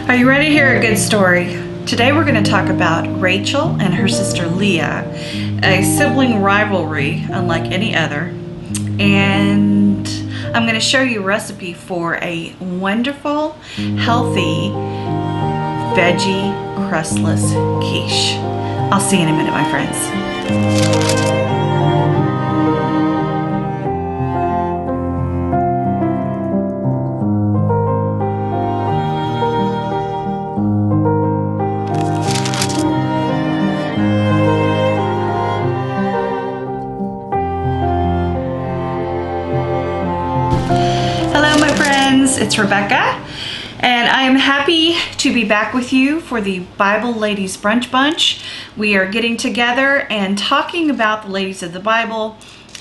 Are you ready to hear a good story? Today we're going to talk about Rachel and her sister Leah, a sibling rivalry unlike any other. And I'm going to show you a recipe for a wonderful, healthy, veggie crustless quiche. I'll see you in a minute, my friends. It's Rebecca, and I am happy to be back with you for the Bible Ladies Brunch Bunch. We are getting together and talking about the ladies of the Bible,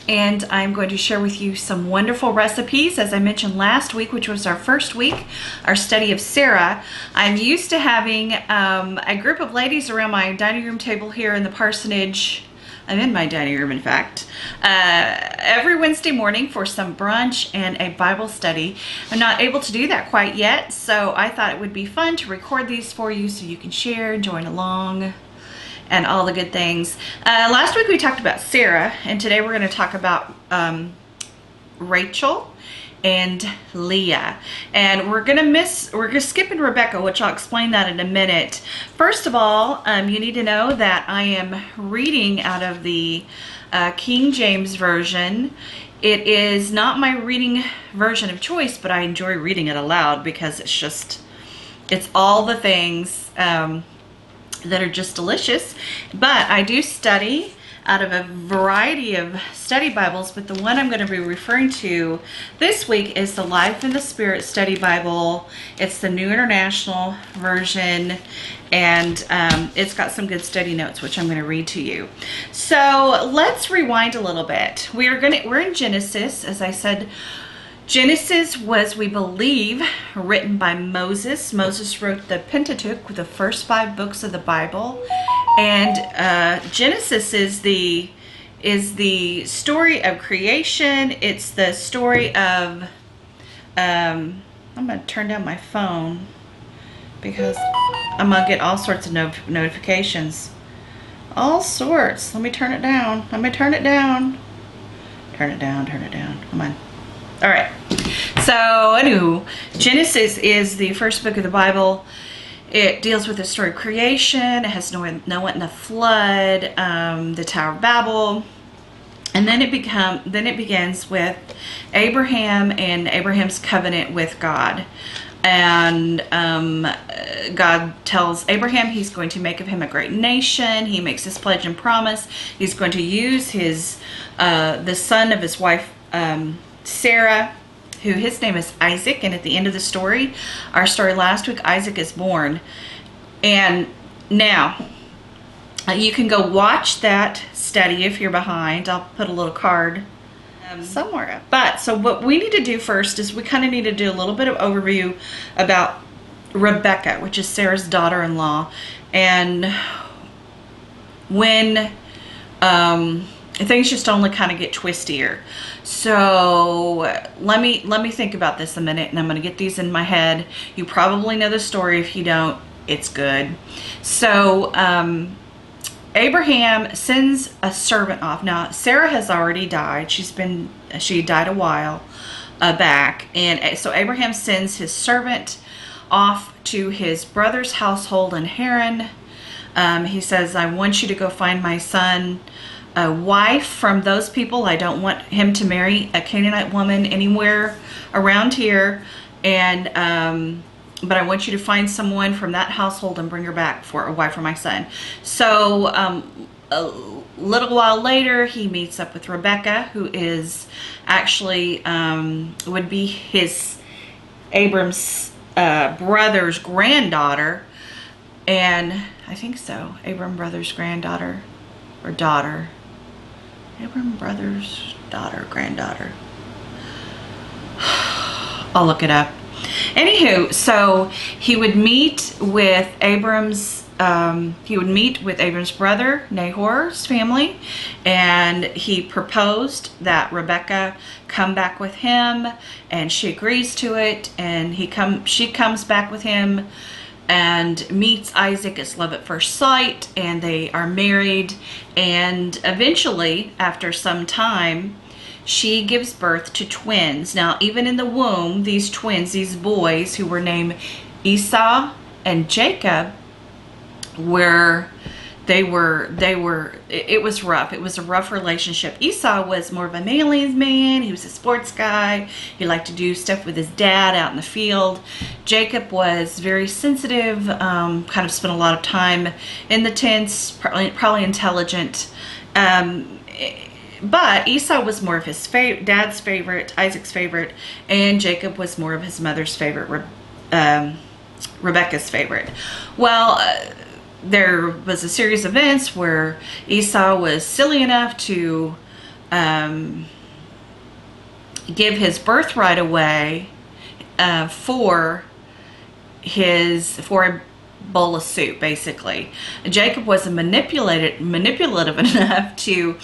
and I'm going to share with you some wonderful recipes. As I mentioned last week, which was our first week, our study of Sarah, I'm used to having a group of ladies around my dining room table here in the parsonage. I'm in my dining room, in fact, every Wednesday morning for some brunch and a Bible study. I'm not able to do that quite yet, so I thought it would be fun to record these for you so you can share and join along and all the good things. Last week we talked about Sarah, and today we're going to talk about Rachel and Leah, and we're skipping Rebecca, which I'll explain that in a minute. First of all, you need to know that I am reading out of the King James Version. It is not my reading version of choice, but I enjoy reading it aloud because it's all the things that are just delicious. But I do study out of a variety of study Bibles, but the one I'm going to be referring to this week is the Life in the Spirit Study Bible. It's the New International Version, and it's got some good study notes, which I'm going to read to you. So let's rewind a little bit. We're in Genesis. As I said, Genesis was, we believe, written by Moses. Moses wrote the Pentateuch, the first 5 books of the Bible. And Genesis is the story of creation. It's the story of, I'm going to turn down my phone because I'm going to get all sorts of notifications. All sorts. Let me turn it down. Let me turn it down. Turn it down, turn it down. Come on. All right. So, anywho, Genesis is the first book of the Bible. It deals with the story of creation. It has Noah in the flood, the Tower of Babel, and then it begins with Abraham and Abraham's covenant with God. And God tells Abraham he's going to make of him a great nation. He makes this pledge and promise. He's going to use the son of his wife Sarah, who his name is Isaac, and at the end of the story, our story last week, Isaac is born. And now, you can go watch that study if you're behind. I'll put a little card somewhere. But, so what we need to do first is we kind of need to do a little bit of overview about Rebekah, which is Sarah's daughter-in-law. And when things just only kind of get twistier. So let me think about this a minute, and I'm going to get these in my head. You probably know the story. If you don't, it's good. So Abraham sends a servant off. Now Sarah has already died. She died a while back, and so Abraham sends his servant off to his brother's household in Haran. He says, I want you to go find my son a wife from those people. I don't want him to marry a Canaanite woman anywhere around here, and but I want you to find someone from that household and bring her back for a wife for my son. So a little while later, he meets up with Rebekah, who is actually would be Abram's brother's granddaughter, and I think so, Abram brother's granddaughter or daughter. Abram brother's daughter, granddaughter. I'll look it up. Anywho, so he would meet with Abram's brother Nahor's family, and he proposed that Rebekah come back with him, and she agrees to it, and she comes back with him and meets Isaac as love at first sight, and they are married. And eventually, after some time, she gives birth to twins. Now, even in the womb, these twins, these boys who were named Esau and Jacob, it was rough. It was a rough relationship. Esau was more of a manly man. He was a sports guy. He liked to do stuff with his dad out in the field. Jacob was very sensitive, kind of spent a lot of time in the tents, probably intelligent. But Esau was more of his dad's favorite, Isaac's favorite, and Jacob was more of his mother's favorite, Rebekah's favorite. Well, there was a series of events where Esau was silly enough to give his birthright away for a bowl of soup, basically. Jacob was manipulative enough to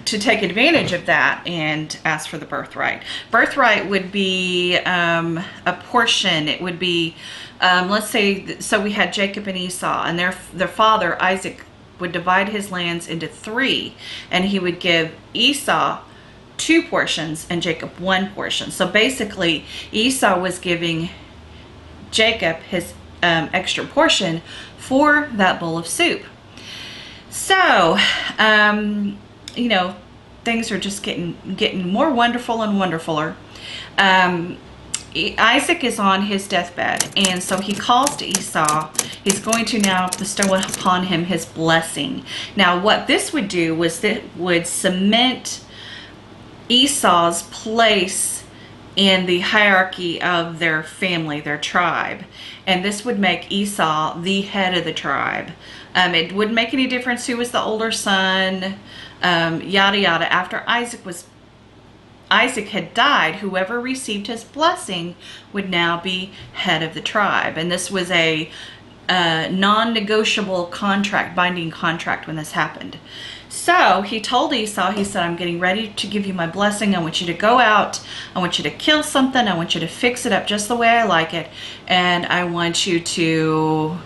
take advantage of that and ask for the birthright. Birthright would be a portion. It would be, let's say, so we had Jacob and Esau, and their father, Isaac, would divide his lands into 3, and he would give Esau 2 portions and Jacob 1 portion. So basically, Esau was giving Jacob his extra portion for that bowl of soup. So, you know, things are just getting more wonderful and wonderfuler. Isaac is on his deathbed, and so he calls to Esau. He's going to now bestow upon him his blessing. Now, what this would do was that would cement Esau's place in the hierarchy of their family, their tribe. And this would make Esau the head of the tribe. It wouldn't make any difference who was the older son, yada yada. After Isaac had died, whoever received his blessing would now be head of the tribe. And this was a non-negotiable contract, binding contract when this happened. So he told Esau, he said, I'm getting ready to give you my blessing. I want you to go out. I want you to kill something. I want you to fix it up just the way I like it. And I want you to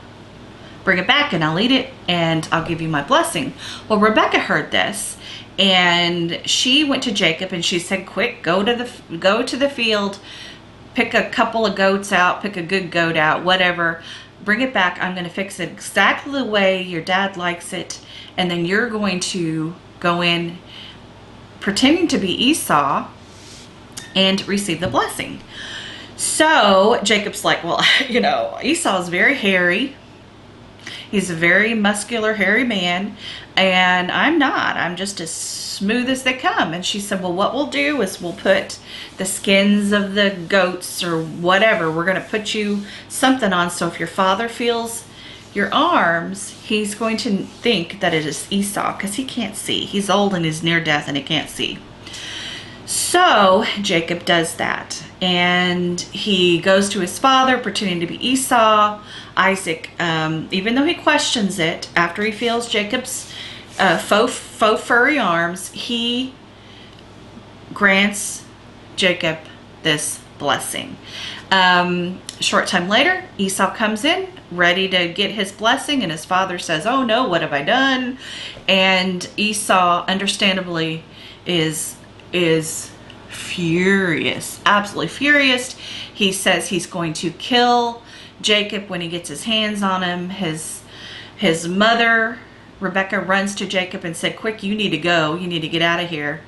bring it back, and I'll eat it, and I'll give you my blessing. Well, Rebekah heard this, and she went to Jacob and she said, quick, go to the field, pick a couple of goats out, pick a good goat out, whatever, bring it back. I'm going to fix it exactly the way your dad likes it. And then you're going to go in pretending to be Esau and receive the blessing. So Jacob's like, well, you know, Esau's very hairy. He's a very muscular, hairy man, and I'm not. I'm just as smooth as they come. And she said, well, what we'll do is we'll put the skins of the goats or whatever. We're going to put you something on, so if your father feels your arms, he's going to think that it is Esau, because he can't see. He's old and is near death and he can't see. So Jacob does that, and he goes to his father pretending to be Esau. Isaac, even though he questions it, after he feels Jacob's faux furry arms, he grants Jacob this blessing. Short time later, Esau comes in ready to get his blessing, and his father says, oh no, what have I done? And Esau understandably is furious, absolutely furious. He says he's going to kill Jacob when he gets his hands on him. His mother, Rebekah, runs to Jacob and said, quick, you need to go. You need to get out of here,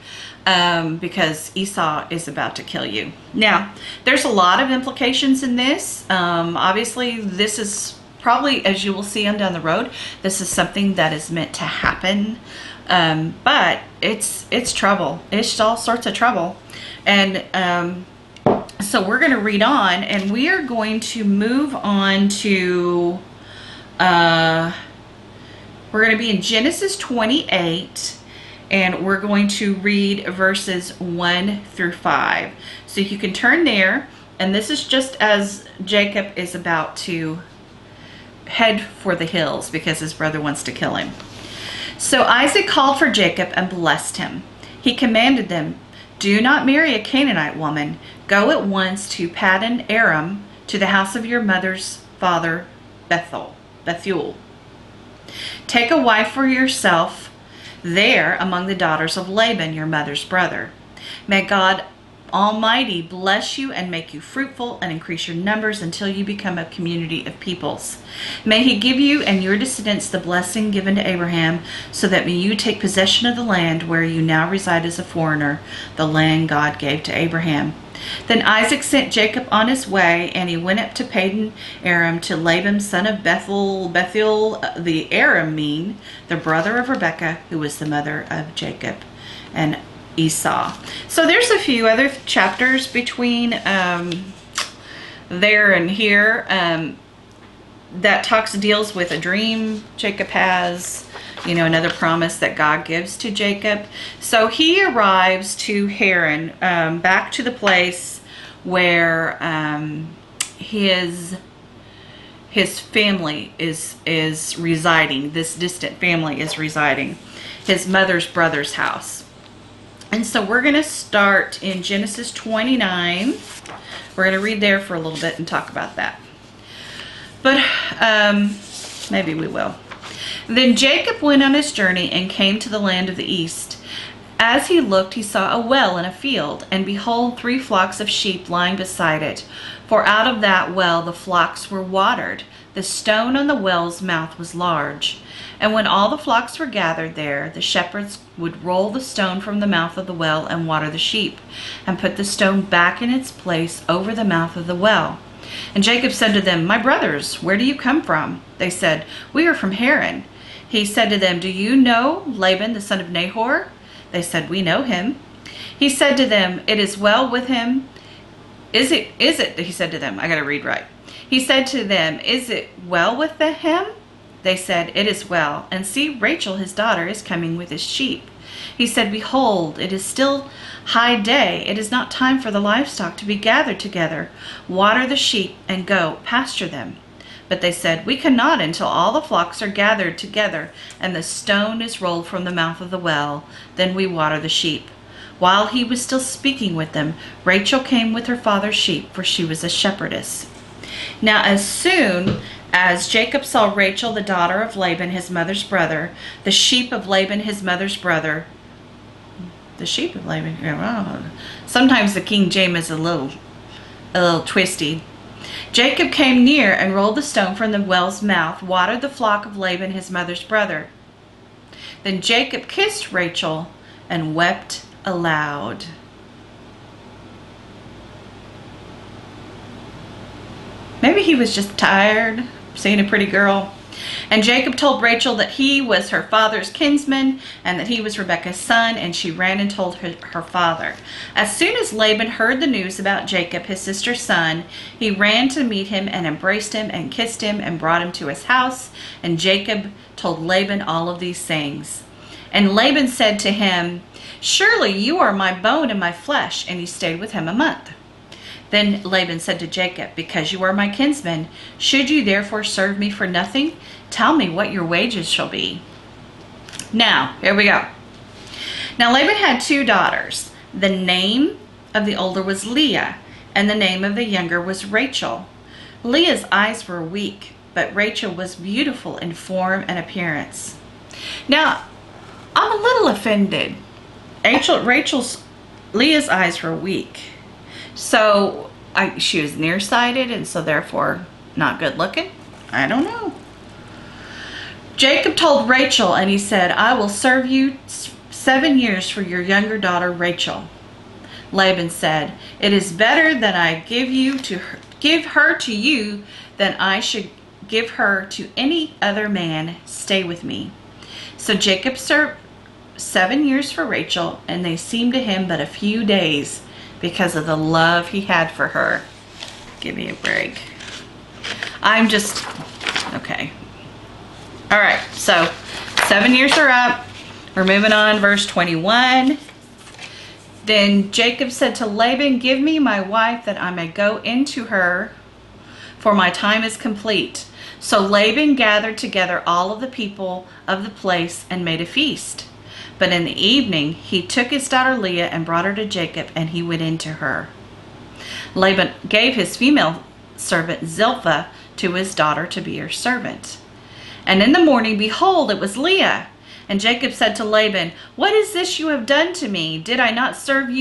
because Esau is about to kill you. Now, there's a lot of implications in this. Obviously, this is probably, as you will see on down the road, this is something that is meant to happen. But it's trouble. It's all sorts of trouble. And so we're going to read on, and we are going to move on to, we're going to be in Genesis 28, and we're going to read verses 1 through 5. So you can turn there, and this is just as Jacob is about to head for the hills because his brother wants to kill him. So Isaac called for Jacob and blessed him. He commanded them, do not marry a Canaanite woman. Go at once to Paddan Aram, to the house of your mother's father Bethuel. Take a wife for yourself there among the daughters of Laban, your mother's brother. May God Almighty bless you and make you fruitful and increase your numbers until you become a community of peoples. May he give you and your descendants the blessing given to Abraham, so that you take possession of the land where you now reside as a foreigner, the land God gave to Abraham. Then Isaac sent Jacob on his way, and he went up to Padan Aram to Laban, son of Bethuel the Aramean, the brother of Rebekah, who was the mother of Jacob and Esau. So there's a few other chapters between there and here that deals with a dream Jacob has, another promise that God gives to Jacob. So he arrives to Haran, back to the place where his family is residing. This distant family is residing, his mother's brother's house. And so we're going to start in Genesis 29. We're going to read there for a little bit and talk about that. But maybe we will. Then Jacob went on his journey and came to the land of the east. As he looked, he saw a well in a field, and behold, 3 flocks of sheep lying beside it. For out of that well the flocks were watered. The stone on the well's mouth was large. And when all the flocks were gathered there, the shepherds would roll the stone from the mouth of the well and water the sheep, and put the stone back in its place over the mouth of the well. And Jacob said to them, My brothers, where do you come from? They said, We are from Haran. He said to them, Do you know Laban, the son of Nahor? They said, We know him. He said to them, It is well with him. Is it, he said to them, I got to read right. He said to them, Is it well with him? They said, It is well. And see, Rachel, his daughter, is coming with his sheep. He said, Behold, it is still high day. It is not time for the livestock to be gathered together. Water the sheep and go pasture them. But they said, We cannot until all the flocks are gathered together and the stone is rolled from the mouth of the well. Then we water the sheep. While he was still speaking with them, Rachel came with her father's sheep, for she was a shepherdess. Now as soon as Jacob saw Rachel, the daughter of Laban, his mother's brother, the sheep of Laban, his mother's brother, sometimes the King James is a little twisty. Jacob came near and rolled the stone from the well's mouth, watered the flock of Laban, his mother's brother. Then Jacob kissed Rachel and wept aloud. Maybe he was just tired seeing a pretty girl. And Jacob told Rachel that he was her father's kinsman and that he was Rebekah's son, and she ran and told her father. As soon as Laban heard the news about Jacob, his sister's son, he ran to meet him and embraced him and kissed him and brought him to his house. And Jacob told Laban all of these things. And Laban said to him, Surely you are my bone and my flesh. And he stayed with him a month. Then Laban said to Jacob, Because you are my kinsman, should you therefore serve me for nothing? Tell me what your wages shall be. Now, here we go. Now Laban had 2 daughters. The name of the older was Leah, and the name of the younger was Rachel. Leah's eyes were weak, but Rachel was beautiful in form and appearance. Now, I'm a little offended. Leah's eyes were weak. So she was nearsighted and so therefore not good looking? I don't know. Jacob told Rachel, and he said, I will serve you 7 years for your younger daughter Rachel. Laban said, It is better that I give her to you than I should give her to any other man. Stay with me. So Jacob served 7 years for Rachel, and they seemed to him but a few days, because of the love he had for her. Give me a break. Okay. All right, so 7 years are up. We're moving on, verse 21. Then Jacob said to Laban, Give me my wife that I may go into her, for my time is complete. So Laban gathered together all of the people of the place and made a feast. But in the evening, he took his daughter Leah and brought her to Jacob, and he went into her. Laban gave his female servant Zilpah to his daughter to be her servant. And in the morning, behold, it was Leah. And Jacob said to Laban, "What is this you have done to me? Did I not serve with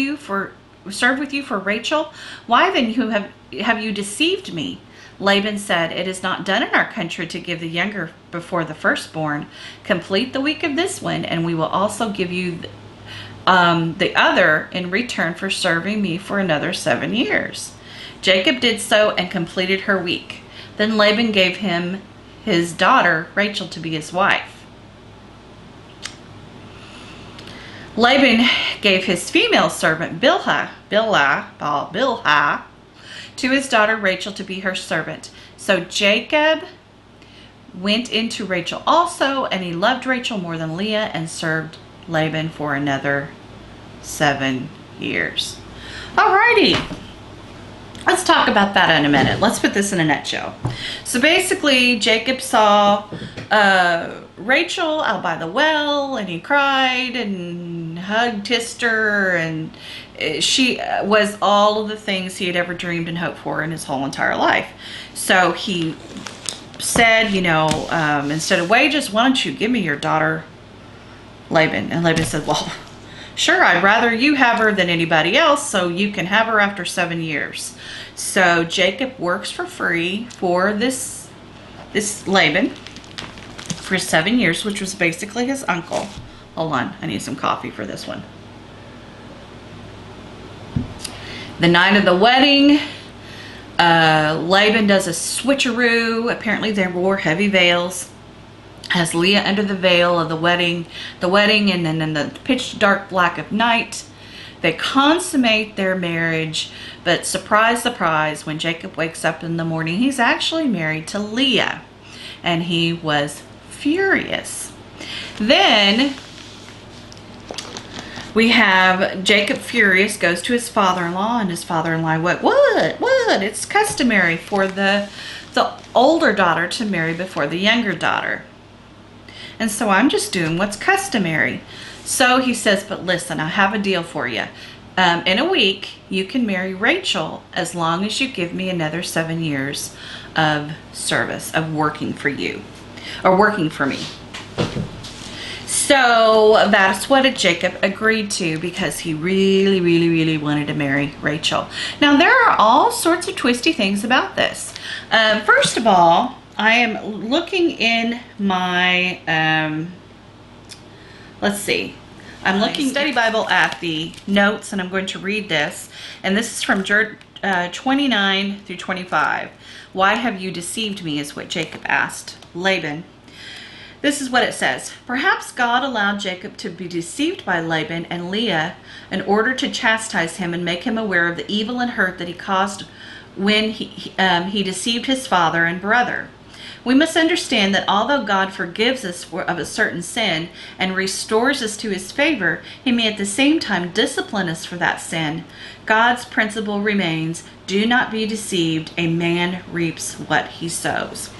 you for Rachel? Why then have you deceived me?" Laban said, "It is not done in our country to give the younger before the firstborn. Complete the week of this one, and we will also give you the other in return for serving me for another 7 years." Jacob did so and completed her week. Then Laban gave him his daughter Rachel to be his wife. Laban gave his female servant Bilhah to his daughter Rachel to be her servant. So Jacob went into Rachel also, and he loved Rachel more than Leah and served Laban for another 7 years. Alrighty. Let's talk about that in a minute. Let's put this in a nutshell. So basically, Jacob saw Rachel out by the well, and he cried and hugged, kissed her, and she was all of the things he had ever dreamed and hoped for in his whole entire life. So he said, instead of wages, why don't you give me your daughter, Laban? And Laban said, "Well, sure, I'd rather you have her than anybody else, so you can have her after 7 years." So Jacob works for free for this Laban for 7 years, which was basically his uncle. Hold on, I need some coffee for this one. The night of the wedding, Laban does a switcheroo. Apparently they wore heavy veils. Has Leah under the veil of the wedding, and then in the pitch dark black of night, they consummate their marriage. But surprise, surprise, when Jacob wakes up in the morning, he's actually married to Leah, and he was furious. Then we have Jacob furious, goes to his father-in-law, and his father-in-law, what? It's customary for the older daughter to marry before the younger daughter. And so I'm just doing what's customary. So he says, "But listen, I have a deal for you. In a week, you can marry Rachel as long as you give me another 7 years of service, of working for you, or working for me." So that's what Jacob agreed to, because he really, really, really wanted to marry Rachel. Now, there are all sorts of twisty things about this. First of all, I am looking in my, let's see. I'm looking study Bible at the notes, and I'm going to read this. And this is from 29 through 25. "Why have you deceived me?" is what Jacob asked Laban. This is what it says. "Perhaps God allowed Jacob to be deceived by Laban and Leah in order to chastise him and make him aware of the evil and hurt that he caused when he deceived his father and brother. We must understand that although God forgives us of a certain sin and restores us to his favor, he may at the same time discipline us for that sin. God's principle remains, do not be deceived. A man reaps what he sows."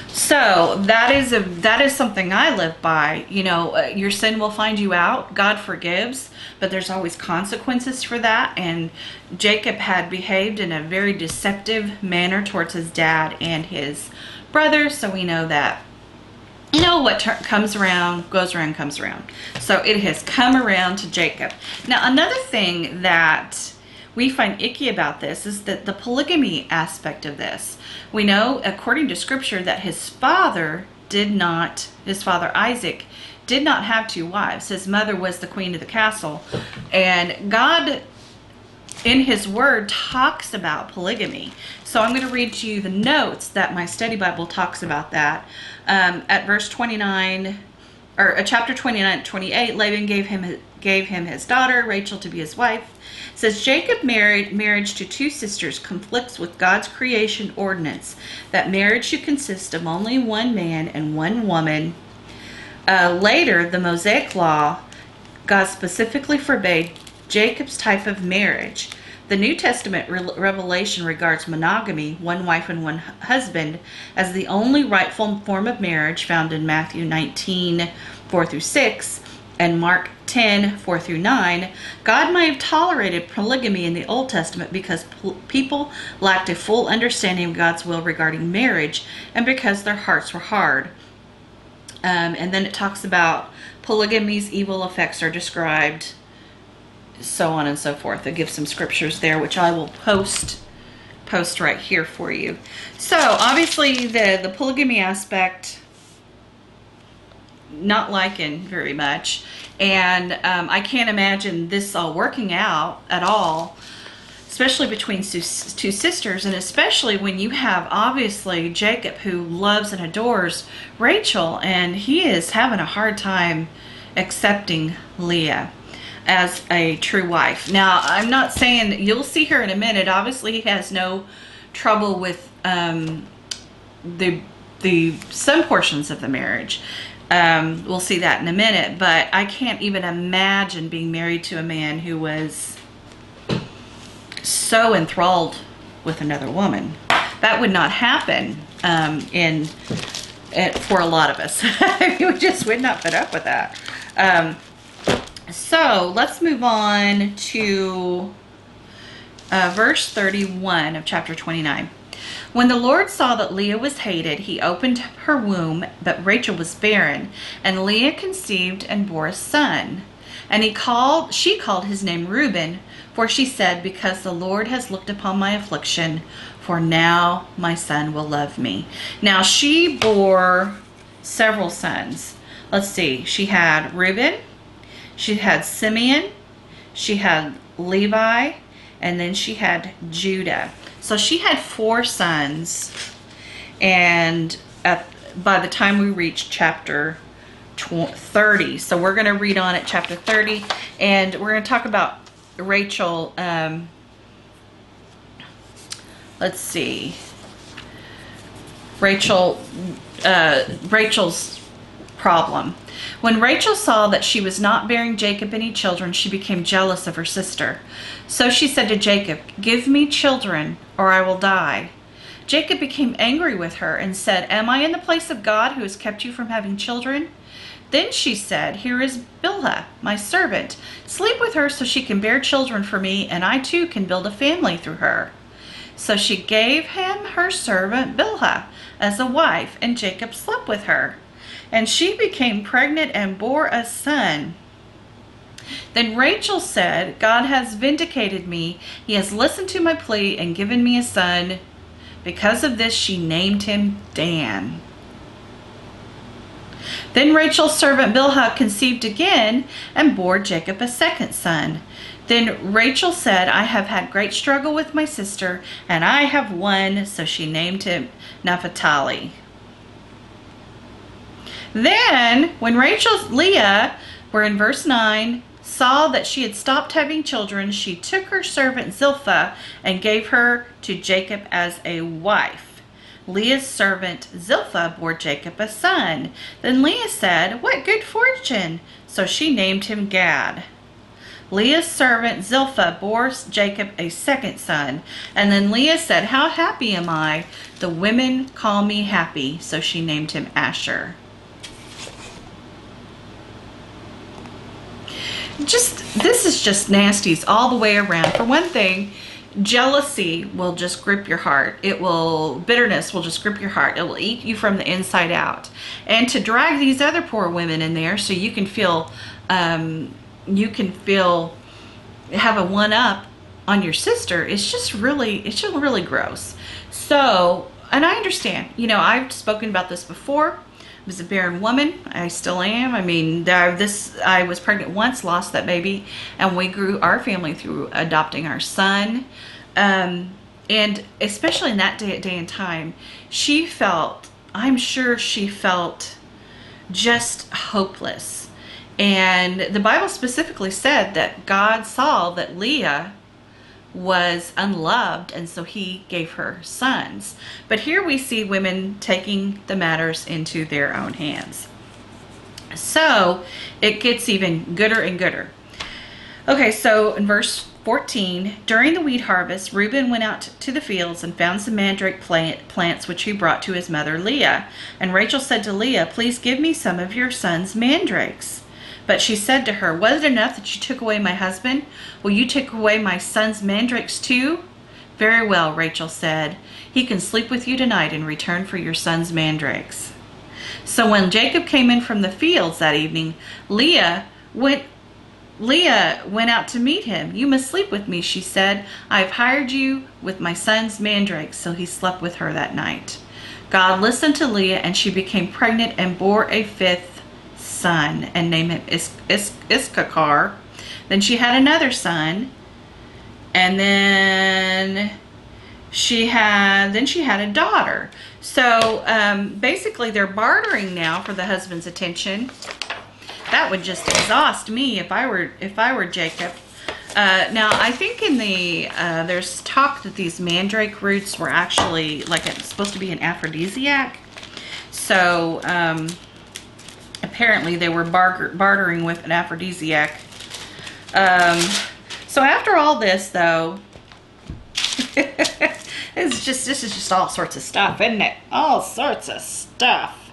So that is something I live by. Your sin will find you out. God forgives, but there's always consequences for that. And Jacob had behaved in a very deceptive manner towards his dad and his brother, so we know that what comes around goes around, comes around. So it has come around to Jacob. Now, another thing that we find icky about this is that the polygamy aspect of this. We know, according to scripture, that his father Isaac did not have 2 wives. His mother was the queen of the castle, and God in his word talks about polygamy. So I'm going to read to you the notes that my study Bible talks about that. At verse 29, or chapter 29, 28, Laban gave him his daughter Rachel to be his wife. It says, "Jacob marriage to 2 sisters conflicts with God's creation ordinance that marriage should consist of only 1 man and 1 woman. Later, the Mosaic law, God specifically forbade Jacob's type of marriage. The New Testament revelation regards monogamy, 1 wife and 1 husband, as the only rightful form of marriage found in Matthew 19, 4 through 6, and Mark 10:4-9, God might have tolerated polygamy in the Old Testament because people lacked a full understanding of God's will regarding marriage and because their hearts were hard. And then it talks about polygamy's evil effects are described, so on and so forth. It gives some scriptures there, which I will post right here for you. So obviously the polygamy aspect, not liking very much, and I can't imagine this all working out at all, especially between two sisters, and especially when you have obviously Jacob, who loves and adores Rachel, and he is having a hard time accepting Leah as a true wife. Now, I'm not saying, you'll see here in a minute, obviously he has no trouble with the some portions of the marriage. We'll see that in a minute, but I can't even imagine being married to a man who was so enthralled with another woman. That would not happen for a lot of us. We just would not put up with that. So let's move on to verse 31 of chapter 29. When the Lord saw that Leah was hated, he opened her womb, but Rachel was barren, and Leah conceived and bore a son. And she called his name Reuben, for she said, because the Lord has looked upon my affliction, for now my son will love me. Now she bore several sons. Let's see, she had Reuben, she had Simeon, she had Levi, and then she had Judah. So she had 4 sons, and by the time we reach chapter 30, so we're going to read on at chapter 30, and we're going to talk about Rachel. Let's see, Rachel's problem. When Rachel saw that she was not bearing Jacob any children, she became jealous of her sister. So she said to Jacob, "Give me children, or I will die." Jacob became angry with her and said, "Am I in the place of God who has kept you from having children?" Then she said, "Here is Bilhah, my servant. Sleep with her so she can bear children for me, and I too can build a family through her." So she gave him her servant Bilhah as a wife, and Jacob slept with her. And she became pregnant and bore a son. Then Rachel said, "God has vindicated me. He has listened to my plea and given me a son." Because of this, she named him Dan. Then Rachel's servant Bilhah conceived again and bore Jacob a second son. Then Rachel said, "I have had great struggle with my sister, and I have won." So she named him Naphtali. Then, when Leah, we're in verse 9, saw that she had stopped having children, she took her servant Zilpah and gave her to Jacob as a wife. Leah's servant Zilpah bore Jacob a son. Then Leah said, "What good fortune!" So she named him Gad. Leah's servant Zilpah bore Jacob a second son. And then Leah said, "How happy am I! The women call me happy." So she named him Asher. This is just nasties all the way around. For one thing, jealousy will just grip your heart. Bitterness will just grip your heart. It will eat you from the inside out. And to drag these other poor women in there so you can feel, have a one-up on your sister, it's just really gross. So, and I understand, I've spoken about this before. I was a barren woman. I still am. I mean, I was pregnant once, lost that baby, and we grew our family through adopting our son. And especially in that day and time, I'm sure she felt just hopeless. And the Bible specifically said that God saw that Leah was unloved, and so he gave her sons. But here we see women taking the matters into their own hands. So it gets even gooder and gooder. Okay, so in verse 14, during the wheat harvest, Reuben went out to the fields and found some mandrake plants which he brought to his mother Leah. And Rachel said to Leah, "Please give me some of your son's mandrakes." But she said to her, was it enough that you took away my husband? Will you take away my son's mandrakes too? Very well, Rachel said. He can sleep with you tonight in return for your son's mandrakes. So when Jacob came in from the fields that evening, Leah went out to meet him. You must sleep with me, she said. I have hired you with my son's mandrakes. So he slept with her that night. God listened to Leah, and she became pregnant and bore a fifth son and named him Issachar. Then she had another son, and then she had a daughter. So basically they're bartering now for the husband's attention. That would just exhaust me if I were Jacob. Now I think in the there's talk that these mandrake roots were actually like it's supposed to be an aphrodisiac. So apparently they were bartering with an aphrodisiac. So after all this, though, this is just all sorts of stuff, isn't it? All sorts of stuff.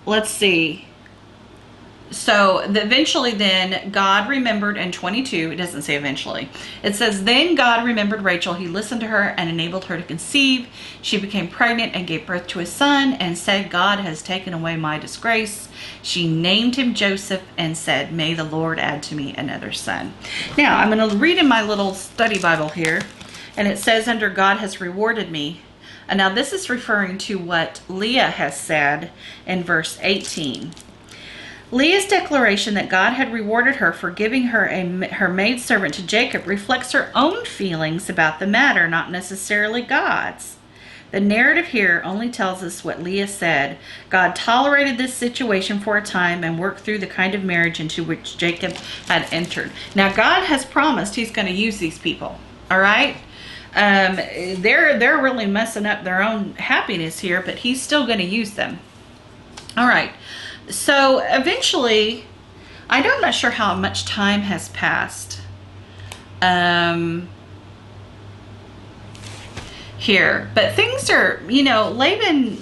Let's see. So eventually then God remembered in 22, it doesn't say eventually. It says, then God remembered Rachel. He listened to her and enabled her to conceive. She became pregnant and gave birth to a son and said, God has taken away my disgrace. She named him Joseph and said, may the Lord add to me another son. Now I'm going to read in my little study Bible here, and it says under God has rewarded me. And now this is referring to what Leah has said in verse 18. Leah's declaration that God had rewarded her for giving her her maidservant to Jacob reflects her own feelings about the matter, not necessarily God's. The narrative here only tells us what Leah said. God tolerated this situation for a time and worked through the kind of marriage into which Jacob had entered. Now God has promised he's going to use these people, all right? They're really messing up their own happiness here, but he's still going to use them. All right. So eventually, I'm not sure how much time has passed here, but things are, Laban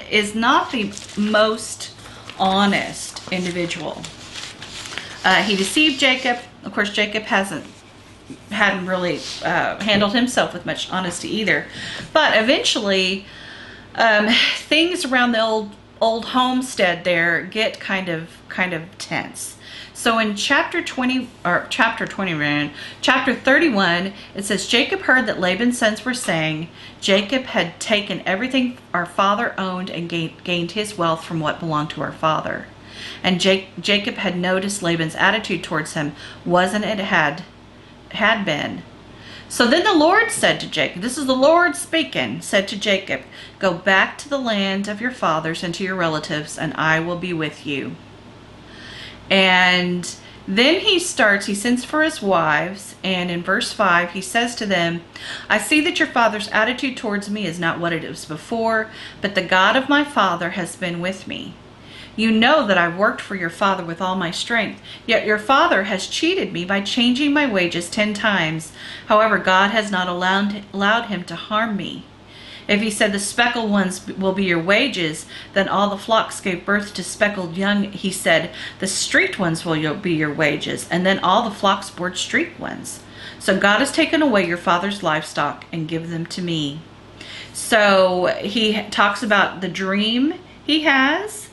is not the most honest individual. He deceived Jacob. Of course, Jacob hadn't really handled himself with much honesty either. But eventually, things around the old homestead there get kind of tense. So in chapter 31, it says, Jacob heard that Laban's sons were saying, Jacob had taken everything our father owned and gained his wealth from what belonged to our father. And Jacob had noticed Laban's attitude towards him wasn't it had been. So then the Lord said to Jacob, this is the Lord speaking, said to Jacob, go back to the land of your fathers and to your relatives, and I will be with you. And then he sends for his wives, and in verse 5, he says to them, I see that your father's attitude towards me is not what it was before, but the God of my father has been with me. You know that I worked for your father with all my strength, yet your father has cheated me by changing my wages 10 times. However, God has not allowed him to harm me. If he said the speckled ones will be your wages, then all the flocks gave birth to speckled young. He said the streaked ones will be your wages, and then all the flocks bore streaked ones. So God has taken away your father's livestock and given them to me. So he talks about the dream he has.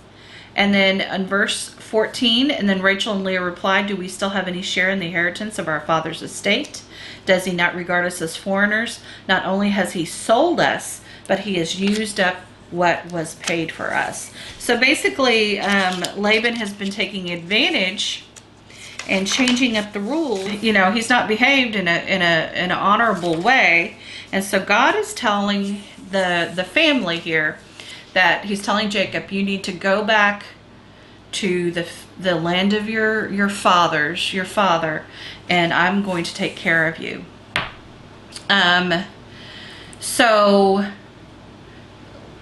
And then in verse 14, and then Rachel and Leah replied, do we still have any share in the inheritance of our father's estate? Does he not regard us as foreigners? Not only has he sold us, but he has used up what was paid for us. So basically, Laban has been taking advantage and changing up the rules. He's not behaved in an honorable way. And so God is telling the family here, that he's telling Jacob, you need to go back to the land of your father, and I'm going to take care of you. So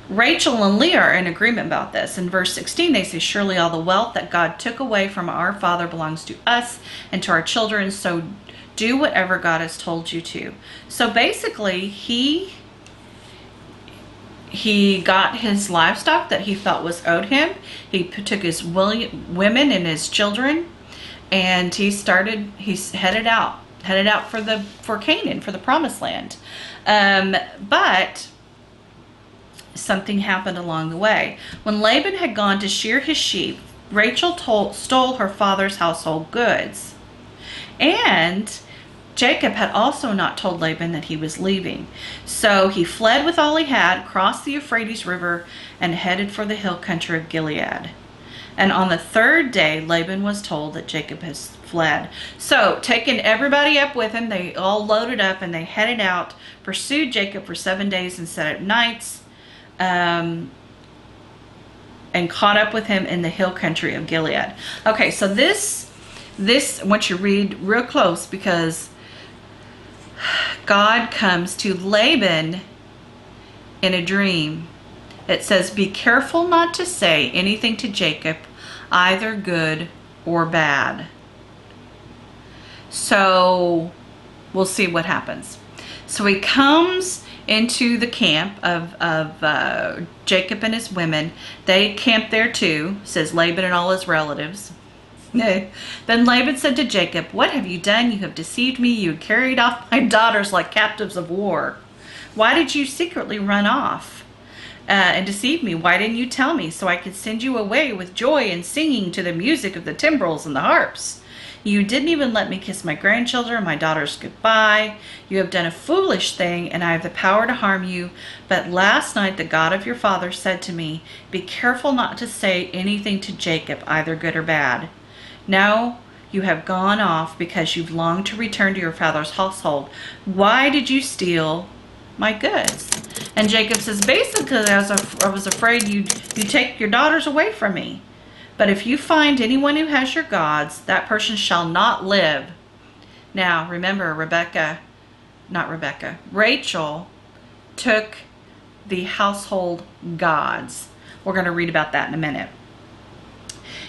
Rachel and Leah are in agreement about this. In verse 16, they say, surely all the wealth that God took away from our father belongs to us and to our children, so do whatever God has told you to. So basically, he he got his livestock that he felt was owed him. He took his women and his children, and he headed out for Canaan, for the promised land. But something happened along the way. When Laban had gone to shear his sheep, Rachel stole her father's household goods. And Jacob had also not told Laban that he was leaving. So he fled with all he had, crossed the Euphrates River, and headed for the hill country of Gilead. And on the third day, Laban was told that Jacob has fled. So, taking everybody up with him, they all loaded up and they headed out, pursued Jacob for 7 days and 7 nights, and caught up with him in the hill country of Gilead. Okay, so this I want you to read real close, because God comes to Laban in a dream. It says, "Be careful not to say anything to Jacob, either good or bad." So we'll see what happens. So he comes into the camp of Jacob and his women. They camp there too, says Laban and all his relatives. Then Laban said to Jacob, "What have you done? You have deceived me. You carried off my daughters like captives of war. Why did you secretly run off and deceive me? Why didn't you tell me so I could send you away with joy and singing to the music of the timbrels and the harps? You didn't even let me kiss my grandchildren, my daughters goodbye. You have done a foolish thing, and I have the power to harm you. But last night the God of your father said to me, 'Be careful not to say anything to Jacob, either good or bad.' Now you have gone off because you've longed to return to your father's household. Why did you steal my goods?" And Jacob says, basically, I was afraid you'd take your daughters away from me. But if you find anyone who has your gods, that person shall not live. Now, remember, Rachel took the household gods. We're going to read about that in a minute.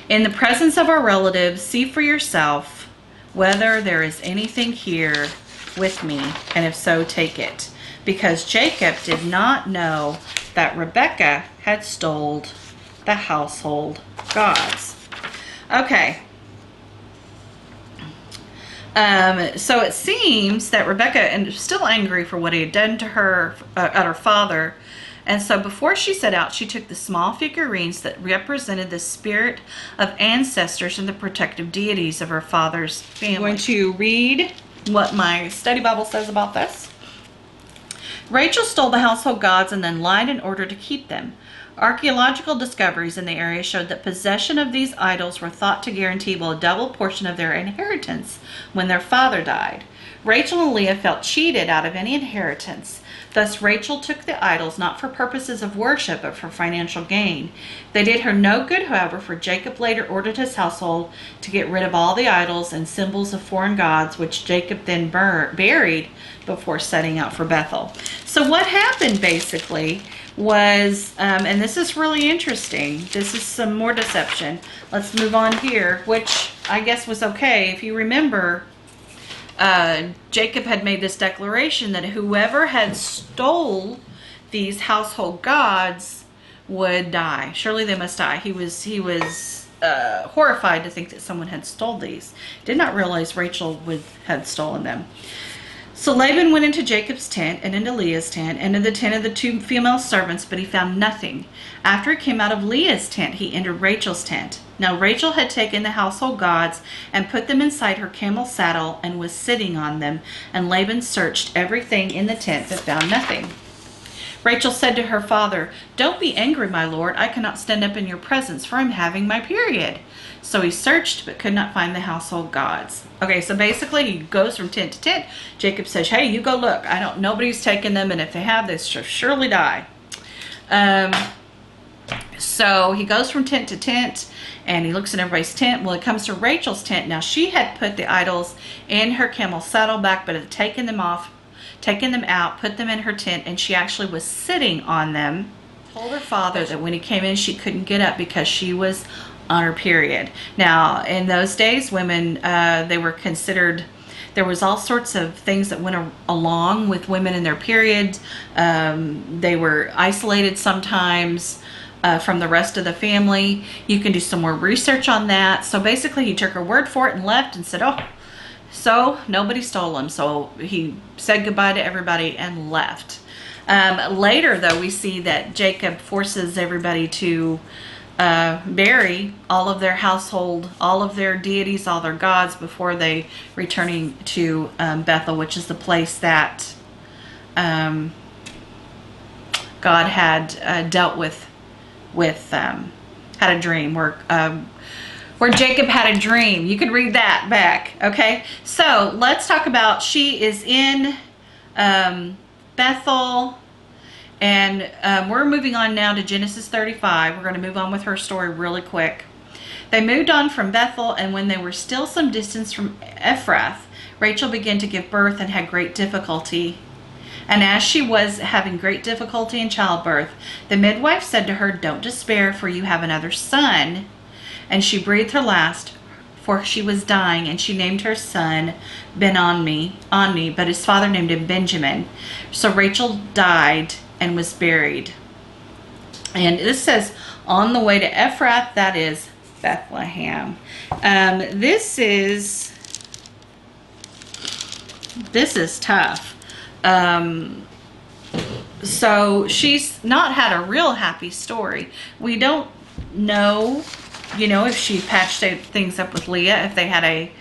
"In the presence of our relatives, see for yourself whether there is anything here with me, and if so, take it." Because Jacob did not know that Rebekah had stolen the household gods. Okay. So it seems that Rebekah is still angry for what he had done to her, at her father. And so before she set out, she took the small figurines that represented the spirit of ancestors and the protective deities of her father's family. I'm going to read what my study Bible says about this. "Rachel stole the household gods and then lied in order to keep them. Archaeological discoveries in the area showed that possession of these idols were thought to guarantee a double portion of their inheritance when their father died. Rachel and Leah felt cheated out of any inheritance. Thus, Rachel took the idols not for purposes of worship, but for financial gain. They did her no good, however, for Jacob later ordered his household to get rid of all the idols and symbols of foreign gods, which Jacob then buried before setting out for Bethel." So what happened basically was, and this is really interesting, this is some more deception. Let's move on here, which I guess was okay. If you remember, Jacob had made this declaration that whoever had stole these household gods would die. Surely they must die. He was horrified to think that someone had stole these. Did not realize Rachel had stolen them. So Laban went into Jacob's tent and into Leah's tent and into the tent of the 2 female servants, but he found nothing. After he came out of Leah's tent, he entered Rachel's tent. Now Rachel had taken the household gods and put them inside her camel saddle and was sitting on them, and Laban searched everything in the tent but found nothing. Rachel said to her father, "Don't be angry, my lord. I cannot stand up in your presence, for I'm having my period." So he searched but could not find the household gods. Okay, so basically he goes from tent to tent. Jacob says, "Hey, you go look. Nobody's taken them, and if they have, they should surely die." So he goes from tent to tent, and he looks in everybody's tent. Well, it comes to Rachel's tent. Now she had put the idols in her camel saddleback, but had taken them out, put them in her tent, and she actually was sitting on them. Told her father that when he came in, she couldn't get up because she was on her period. Now, in those days, women, they There was all sorts of things that went along with women in their periods. They were isolated sometimes from the rest of the family. You can do some more research on that. So basically he took her word for it and left and said, oh, so nobody stole him. So he said goodbye to everybody and left. Later, though, we see that Jacob forces everybody to bury all of their household, all of their deities, all their gods before they returning to Bethel, which is the place that God had dealt with had a dream where Jacob had a dream. You could read that back. Okay, so let's talk about, she is in Bethel, and we're moving on now to Genesis 35. We're going to move on with her story really quick. They moved on from Bethel, and when they were still some distance from Ephrath, Rachel began to give birth and had great difficulty. And as she was having great difficulty in childbirth, the midwife said to her, don't despair, for you have another son. And she breathed her last, for she was dying, and she named her son Ben-Oni, but his father named him Benjamin. So Rachel died and was buried. And this says, on the way to Ephrath, that is Bethlehem. This is tough. So she's not had a real happy story. We don't know, if she patched things up with Leah, if they had a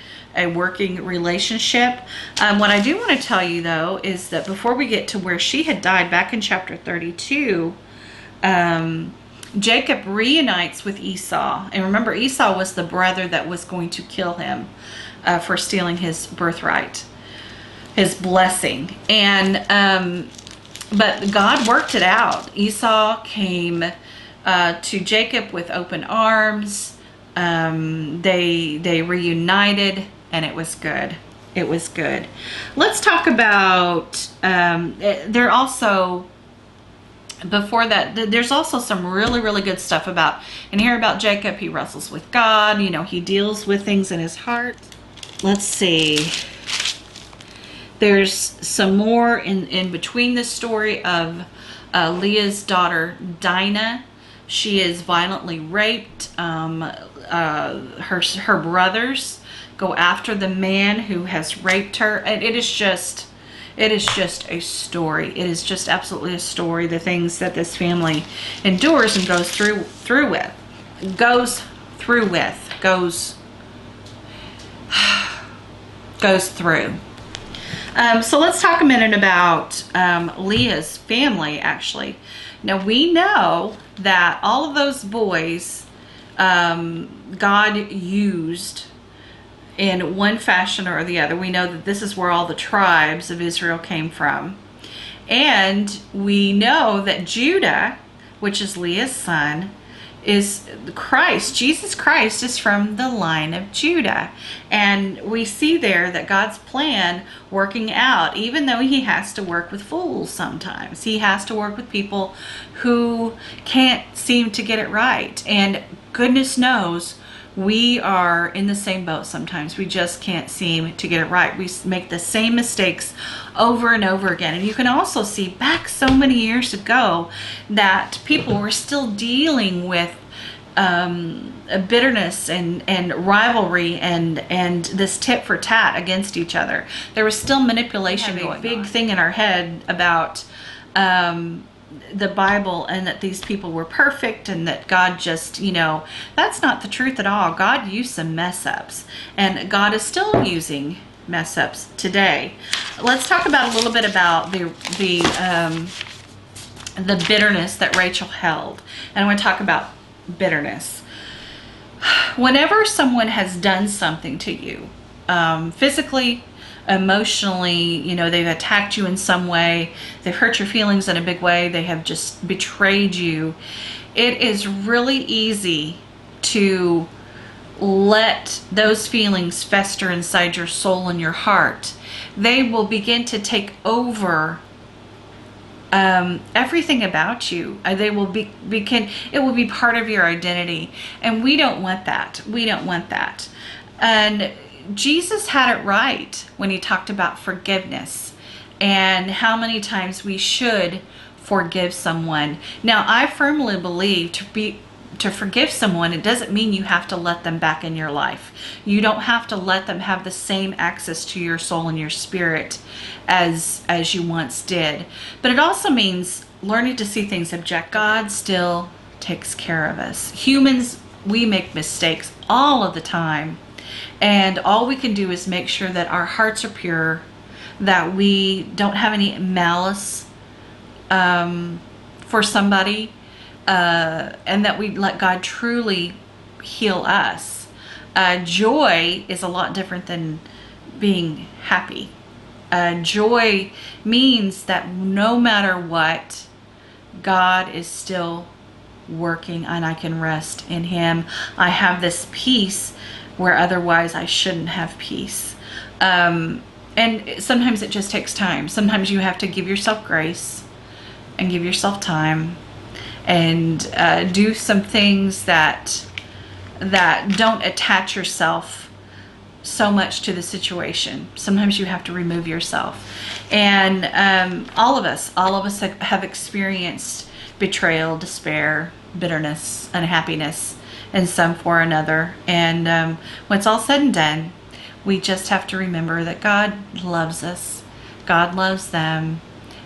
working relationship. What I do want to tell you, though, is that before we get to where she had died back in chapter 32, Jacob reunites with Esau. And remember, Esau was the brother that was going to kill him for stealing his birthright, his blessing. And but God worked it out. Esau came to Jacob with open arms. They reunited, and it was good. It was good. Let's talk about, there also, before that, there's also some really, really good stuff about, and here about Jacob. He wrestles with God. He deals with things in his heart. Let's see. There's some more in between the story of Leah's daughter, Dinah. She is violently raped. Her brothers go after the man who has raped her. And it is just a story. It is just absolutely a story. The things that this family endures and goes through with. So let's talk a minute about Leah's family, actually. Now, we know that all of those boys God used in one fashion or the other. We know that this is where all the tribes of Israel came from. And we know that Judah, which is Leah's son, is Christ. Jesus Christ is from the line of Judah. And we see there that God's plan working out, even though he has to work with fools sometimes. He has to work with people who can't seem to get it right. And goodness knows, we are in the same boat sometimes. We just can't seem to get it right. We make the same mistakes over and over again. And you can also see back so many years ago that people were still dealing with a bitterness and rivalry and this tit for tat against each other. There was still manipulation going on. A big thing in our head about the Bible, and that these people were perfect, and that God just, that's not the truth at all. God used some mess ups, and God is still using mess ups today. Let's talk about a little bit about the bitterness that Rachel held. And I want to talk about bitterness. Whenever someone has done something to you, physically, emotionally, they've attacked you in some way, they've hurt your feelings in a big way, they have just betrayed you, it is really easy to let those feelings fester inside your soul and your heart. They will begin to take over everything about you. They will it will be part of your identity, and we don't want that. We don't want that. And Jesus had it right when he talked about forgiveness and how many times we should forgive someone. Now, I firmly believe to forgive someone, it doesn't mean you have to let them back in your life. You don't have to let them have the same access to your soul and your spirit as you once did. But it also means learning to see things objectively. God still takes care of us. Humans, we make mistakes all of the time. And all we can do is make sure that our hearts are pure, that we don't have any malice for somebody, and that we let God truly heal us. Joy is a lot different than being happy. Joy means that no matter what, God is still working and I can rest in him. I have this peace where otherwise I shouldn't have peace. And sometimes it just takes time. Sometimes you have to give yourself grace and give yourself time and do some things that don't attach yourself so much to the situation. Sometimes you have to remove yourself. And all of us have experienced betrayal, despair, bitterness, unhappiness in some form or another. And when it's all said and done, we just have to remember that God loves us. God loves them,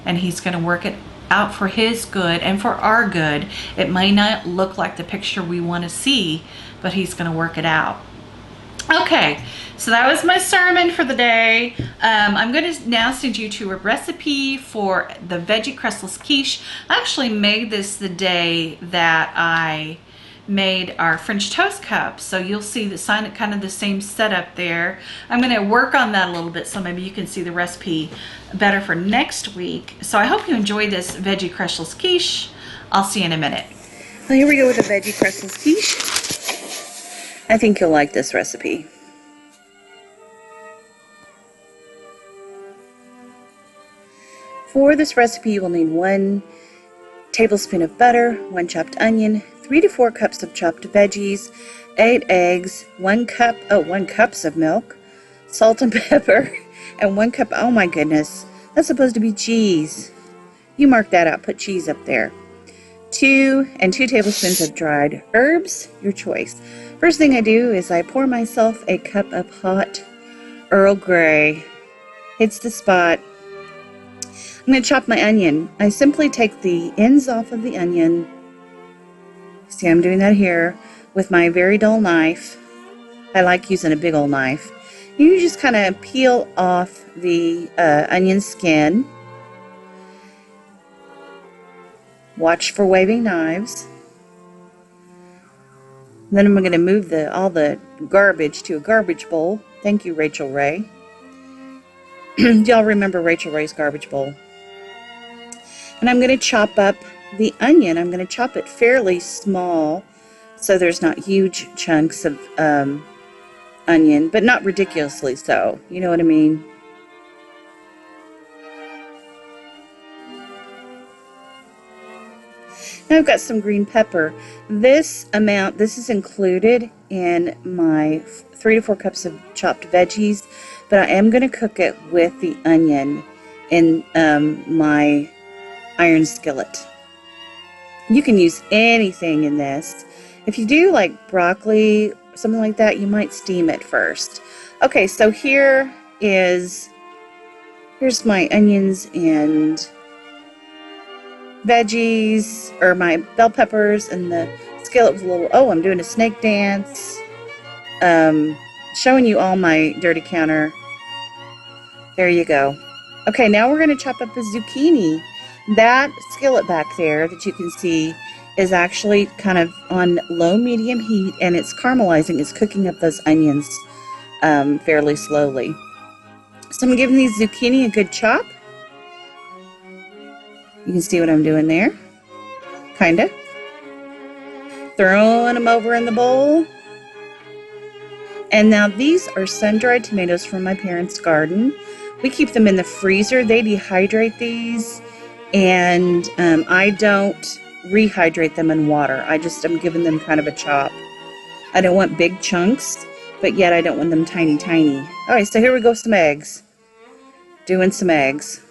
and he's going to work it out for his good and for our good. It may not look like the picture we want to see, but he's going to work it out. Okay, so that was my sermon for the day. I'm going to now send you to a recipe for the Veggie Crustless Quiche. I actually made this the day that I made our French toast cups, so you'll see the sign, kind of the same setup there. I'm going to work on that a little bit so maybe you can see the recipe better for next week. So I hope you enjoyed this Veggie Crustless Quiche. I'll see you in a minute. Well, here we go with the Veggie Crustless Quiche. I think you'll like this recipe. For this recipe, you will need 1 tablespoon of butter, 1 chopped onion, 3 to 4 cups of chopped veggies, 8 eggs, 1 cups of milk, salt and pepper, and 1 cup, oh my goodness, that's supposed to be cheese. You mark that out, put cheese up there. 2 tablespoons of dried herbs, your choice. First thing I do is I pour myself a cup of hot Earl Grey. Hits the spot. I'm going to chop my onion. I simply take the ends off of the onion. See, I'm doing that here with my very dull knife. I like using a big old knife. You just kind of peel off the onion skin. Watch for waving knives. Then I'm going to move all the garbage to a garbage bowl. Thank you, Rachel Ray. Y'all remember Rachel Ray's garbage bowl. And I'm going to chop up the onion. I'm going to chop it fairly small so there's not huge chunks of onion, but not ridiculously so. You know what I mean? Now I've got some green pepper. This is included in my 3 to 4 cups of chopped veggies, but I am going to cook it with the onion in my iron skillet. You can use anything in this. If you do like broccoli, something like that, you might steam it first. Okay, so here's my onions and veggies, or my bell peppers, and the skillet was a little, oh, I'm doing a snake dance. Showing you all my dirty counter. There you go. Okay, now we're going to chop up the zucchini. That skillet back there that you can see is actually kind of on low-medium heat, and it's caramelizing. It's cooking up those onions fairly slowly. So I'm giving these zucchini a good chop. You can see what I'm doing there. Kind of. Throwing them over in the bowl. And now these are sun-dried tomatoes from my parents' garden. We keep them in the freezer. They dehydrate these, and I don't rehydrate them in water. I'm giving them kind of a chop. I don't want big chunks. but yet I don't want them tiny, tiny. All right, so here we go, some eggs. Doing some eggs.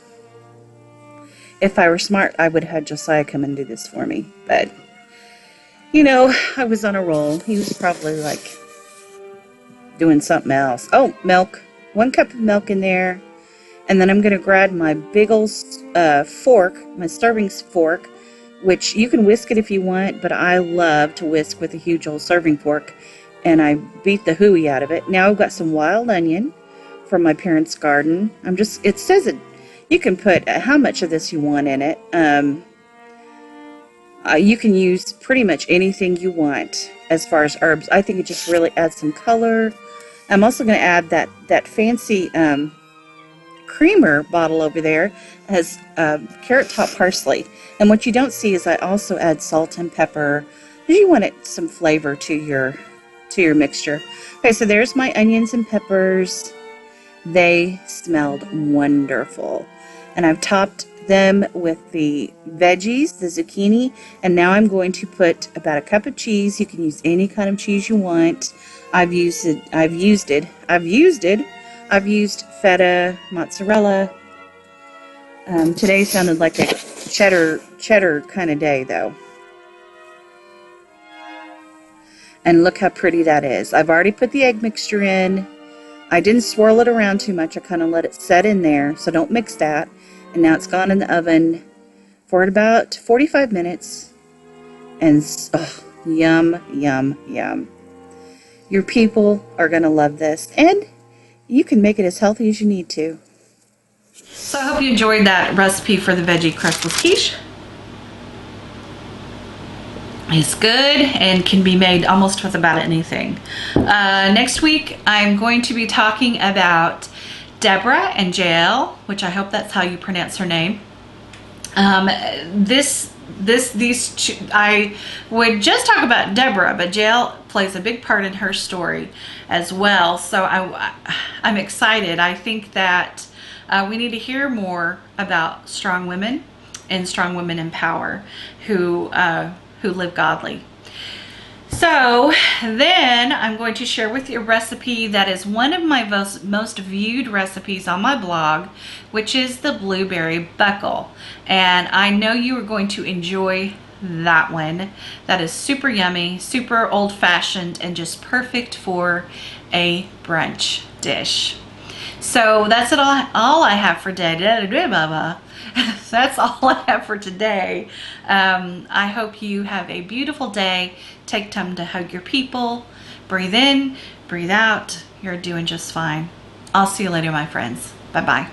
If I were smart, I would have had Josiah come and do this for me, but you know, I was on a roll. He was probably like doing something else. Oh, milk. 1 cup of milk in there. And then I'm going to grab my big old fork, my serving fork, which you can whisk it if you want, but I love to whisk with a huge old serving fork. And I beat the hooey out of it. Now I've got some wild onion from my parents' garden. It says it, you can put how much of this you want in it. You can use pretty much anything you want as far as herbs. I think it just really adds some color. I'm also going to add that fancy creamer bottle over there. It has carrot top parsley. And what you don't see is I also add salt and pepper because you want some flavor to your mixture. Okay, so there's my onions and peppers. They smelled wonderful. And I've topped them with the veggies, the zucchini, and now I'm going to put about a cup of cheese. You can use any kind of cheese you want. I've used feta, mozzarella. Today sounded like a cheddar kind of day though. And look how pretty that is. I've already put the egg mixture in. I didn't swirl it around too much. I kind of let it set in there, so don't mix that. And now it's gone in the oven for about 45 minutes. And oh, yum, yum, yum. Your people are going to love this. And you can make it as healthy as you need to. So I hope you enjoyed that recipe for the veggie crustless quiche. It's good and can be made almost with about anything. Next week, I'm going to be talking about Deborah and Jael, which I hope that's how you pronounce her name. I would just talk about Deborah, but Jael plays a big part in her story as well. So I'm excited. I think that we need to hear more about strong women and strong women in power who live godly. So then I'm going to share with you a recipe that is one of my most viewed recipes on my blog, which is the blueberry buckle. And I know you are going to enjoy that one. That is super yummy, super old-fashioned, and just perfect for a brunch dish. So that's all I have for today. That's all I have for today. I hope you have a beautiful day. Take time to hug your people. Breathe in, breathe out. You're doing just fine. I'll see you later, my friends. Bye-bye.